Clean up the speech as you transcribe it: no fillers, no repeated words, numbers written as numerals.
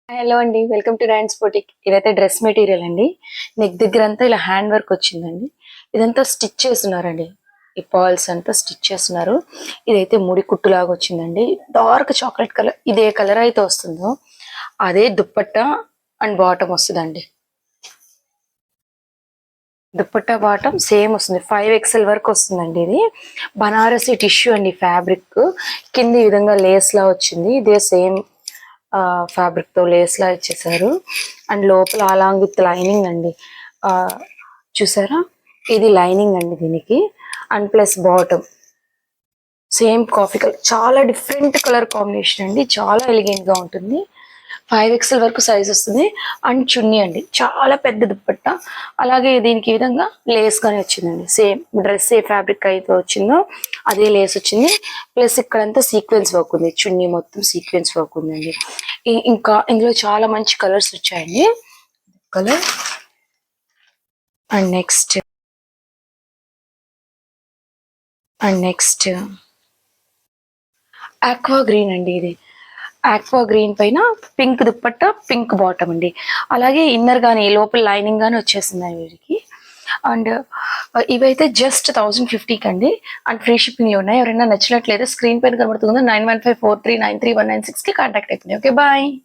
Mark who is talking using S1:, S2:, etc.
S1: Hello అండి, welcome to dance boutique. ఇదైతే dress material అండి. నెక్ దగ్గర అంతా ఇలా హ్యాండ్ వర్క్ వచ్చిందండి. ఇదంతా స్టిచ్ చేస్తున్నారండి. ఈ పర్ల్స్ అంతా స్టిచ్ చేస్తున్నారు. ఇదైతే ముడి కుట్టులాగా వచ్చిందండి. డార్క్ చాక్లెట్ కలర్, ఇదే కలర్ అయితే వస్తుందో అదే దుప్పట్టా అండ్ బాటమ్ వస్తుందండి. దుప్పట్టా బాటమ్ సేమ్ వస్తుంది. 5XL వరకు వస్తుందండి. ఇది బనారసి టిష్యూ అండి. ఫ్యాబ్రిక్ కింద ఈ విధంగా లేస్ లా వచ్చింది. ఇదే సేమ్ ఫ్యాబ్రిక్ తో లేస్ లా ఇచ్చేసారు. అండ్ లోపల అలాంగ్ విత్ లైనింగ్ అండి. ఆ చూసారా, ఇది లైనింగ్ అండి దీనికి. And plus bottom same coffee colour, చాలా డిఫరెంట్ కలర్ కాంబినేషన్ అండి. చాలా ఎలిగెంట్ గా ఉంటుంది. 5XL వరకు సైజ్ వస్తుంది. అండ్ చున్నీ అండి, చాలా పెద్ద దుప్పట్టా. అలాగే దీనికి ఈ విధంగా లేస్ గానే వచ్చిందండి. సేమ్ డ్రెస్ ఏ ఫ్యాబ్రిక్ అయితే వచ్చిందో అదే లేస్ వచ్చింది. ప్లస్ ఇక్కడంతా సీక్వెన్స్ వర్క్ ఉంది. చున్నీ మొత్తం సీక్వెన్స్ వర్క్ ఉందండి. ఇంకా ఇందులో చాలా మంచి కలర్స్ వచ్చాయండి. Colour and next aqua green అండి. ఇది ఆక్వా గ్రీన్ పైన పింక్ దుప్పట్ట, పింక్ బాటమ్ అండి. అలాగే ఇన్నర్ గానీ లోపల లైనింగ్ గానీ వచ్చేసింది వీరికి. అండ్ ఇవైతే జస్ట్ 1050 అండి. అండ్ ఫ్రీ షిప్పింగ్ లో ఉన్నాయి. ఎవరైనా నచ్చినట్లయితే స్క్రీన్ పైన కనబడుతుందో 9154393196 కి కాంటాక్ట్ అయిపోయింది. Okay, bye.